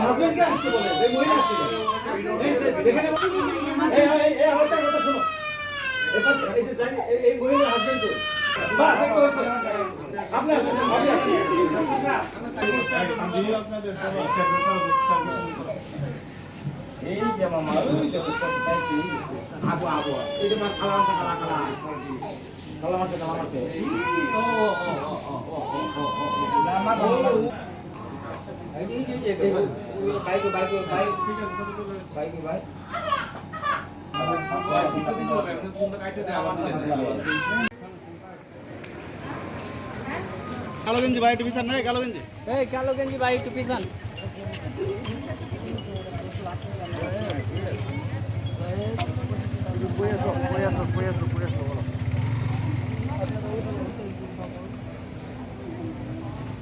Husband কে আসতে বলে এই মহিলা আসছে এই যে দেখে নেব এই আমার কথা শোনো এবার এই যে জানি এই মহিলা হাজবেন্ড তো বাস এই তো আপনি আসেন আমি আসি আমি আপনাদের এই যে মামা ওই যে আবু আবু এই যে খালা খালা খালা খালা মাসে খালা মাসে ও নামা এই যে বাইক কালো গেঞ্জি ভাই একটু পিছন নাই কালো গেঞ্জি এই কালো গেঞ্জি ভাই একটু পিছন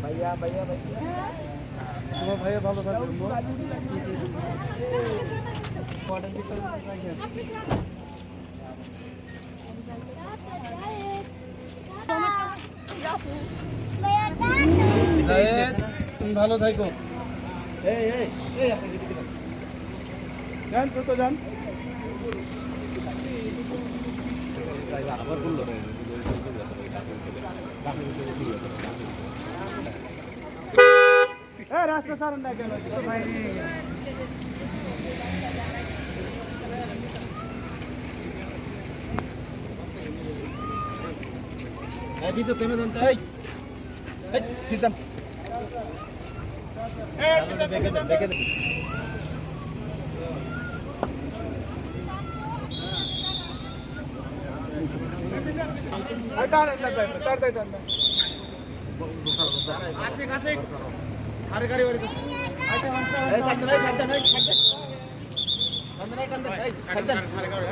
ভাইয়া ভাইয়া ভাইয়া তোমার ভাইয়া ভালো থাকবে তুমি ভালো থাকো যান তো যান রাস্তা সারেন না কেন ভাই বিজু তুমি দেন তাই এই পিছন পিছন দেখে আরে গাড়ি বাড়ি এই সামনে নাই সামনে নাই সামনে নাই কান্দে এই সামনে আরে গাড়ি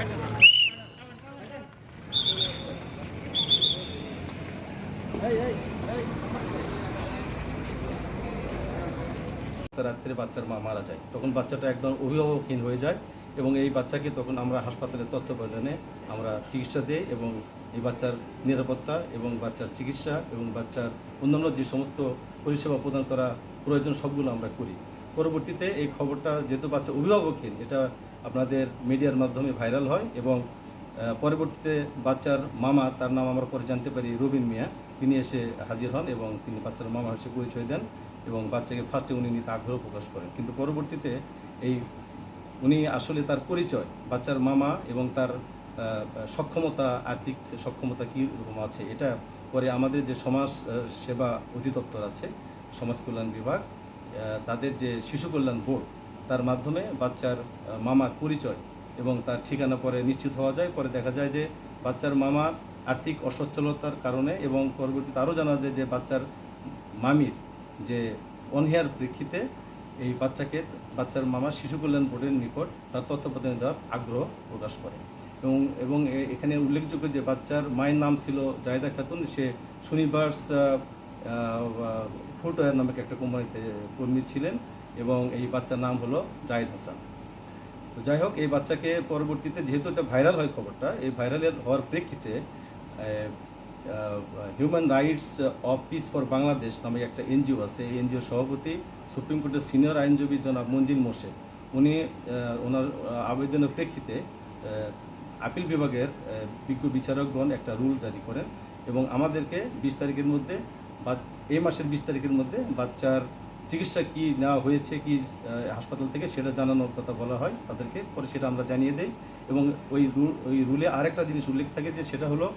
রাত্রে বাচ্চার মা মারা যায় তখন বাচ্চাটা একদম অভিভাবকহীন হয়ে যায় এবং এই বাচ্চাকে তখন আমরা হাসপাতালের তত্ত্বাবধানে আমরা চিকিৎসা দিই এবং এই বাচ্চার নিরাপত্তা এবং বাচ্চার চিকিৎসা এবং বাচ্চার অন্যান্য যে সমস্ত পরিষেবা প্রদান করা প্রয়োজন সবগুলো আমরা করি। পরবর্তীতে এই খবরটা যেহেতু বাচ্চা অভিভাবকহীন এটা আপনাদের মিডিয়ার মাধ্যমে ভাইরাল হয় এবং পরবর্তীতে বাচ্চার মামা তার নাম আমরা পরে জানতে পারি রবিন মিয়া তিনি এসে হাজির হন এবং তিনি বাচ্চার মামা হিসেবে পরিচয় দেন এবং বাচ্চাকে ফার্স্টে উনি নিতে আগ্রহ প্রকাশ করেন কিন্তু পরবর্তীতে এই উনি আসলে তার পরিচয় বাচ্চার মামা এবং তার সক্ষমতা আর্থিক সক্ষমতা কীরকম আছে এটা পরে আমাদের যে সমাজ সেবা অধিদপ্তর আছে সমাজ কল্যাণ বিভাগ তাদের যে শিশু কল্যাণ বোর্ড তার মাধ্যমে বাচ্চার মামার পরিচয় এবং তার ঠিকানা পরে নিশ্চিত হওয়া যায়। পরে দেখা যায় যে বাচ্চার মামার আর্থিক অসচ্ছলতার কারণে এবং পরবর্তীতে আরও জানা যায় যে বাচ্চার মামির যে অনহেয়ার প্রেক্ষিতে এই বাচ্চার মামা শিশু কল্যাণ বোর্ডের নিকট তার তত্ত্বাবধানে দেওয়ার আগ্রহ প্রকাশ করে এবং এখানে উল্লেখযোগ্য যে বাচ্চার মায়ের নাম ছিল জাহিদা খাতুন সে সুনিভার্স ফুটওয়্যার নামক একটা কোম্পানিতে কর্মী ছিলেন এবং এই বাচ্চার নাম হলো জাহিদ হাসান। তো যাই হোক এই বাচ্চাকে পরবর্তীতে যেহেতু এটা ভাইরাল হয় খবরটা এই ভাইরালের হওয়ার প্রেক্ষিতে human rights of piece for Bangladesh নামে একটা এনজিও আছে এই এনজিওর সভাপতি সুপ্রিম কোর্টের সিনিয়র আইনজীবী জনাব মঞ্জিল মোর্শেদ উনি ওনার আবেদনের প্রেক্ষিতে আপিল বিভাগের বিজ্ঞ বিচারকগণ একটা রুল জারি করেন এবং আমাদেরকে 20 তারিখের মধ্যে বা এই মাসের 20 তারিখের মধ্যে বাচ্চার চিকিৎসা কি নেওয়া হয়েছে কি হাসপাতাল থেকে সেটা জানানোর কথা বলা হয় তাদেরকে পরে সেটা আমরা জানিয়ে দেই এবং ওই রুলে আরেকটা জিনিস উল্লেখ থাকে যে সেটা হলো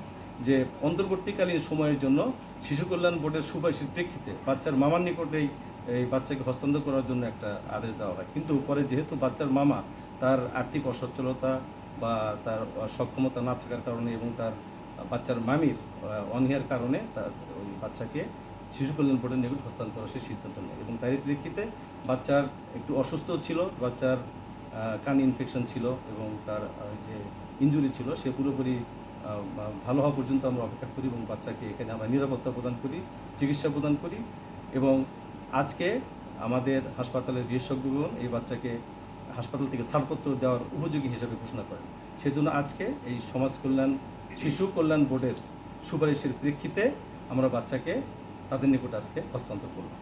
যে অন্তর্বর্তীকালীন সময়ের জন্য শিশু কল্যাণ বোর্ডের সুপারিশের প্রেক্ষিতে বাচ্চার মামার নিকটেই এই বাচ্চাকে হস্তান্তর করার জন্য একটা আদেশ দেওয়া হয়, কিন্তু পরে যেহেতু বাচ্চার মামা তার আর্থিক অসচ্ছলতা বা তার সক্ষমতা না থাকার কারণে এবং তার বাচ্চার মামির অনীহার কারণে তার ওই বাচ্চাকে শিশু কল্যাণ বোর্ডের নিকট হস্তান্তর করার সে সিদ্ধান্ত নেয় এবং তারই প্রেক্ষিতে বাচ্চার একটু অসুস্থ ছিল, বাচ্চার কান ইনফেকশন ছিল এবং তার যে ইনজুরি ছিল সে পুরোপুরি ভালো হওয়া পর্যন্ত আমরা অপেক্ষা করি এবং বাচ্চাকে এখানে আমরা নিরাপত্তা প্রদান করি, চিকিৎসা প্রদান করি এবং আজকে আমাদের হাসপাতালের বিশেষজ্ঞগণ এই বাচ্চাকে হাসপাতাল থেকে ছাড়পত্র দেওয়ার উপযোগী হিসেবে ঘোষণা করেন। সেজন্য আজকে এই সমাজ কল্যাণ শিশু কল্যাণ বোর্ডের সুপারিশের প্রেক্ষিতে আমরা বাচ্চাকে তাদের নিকট আজকে হস্তান্তর করলাম।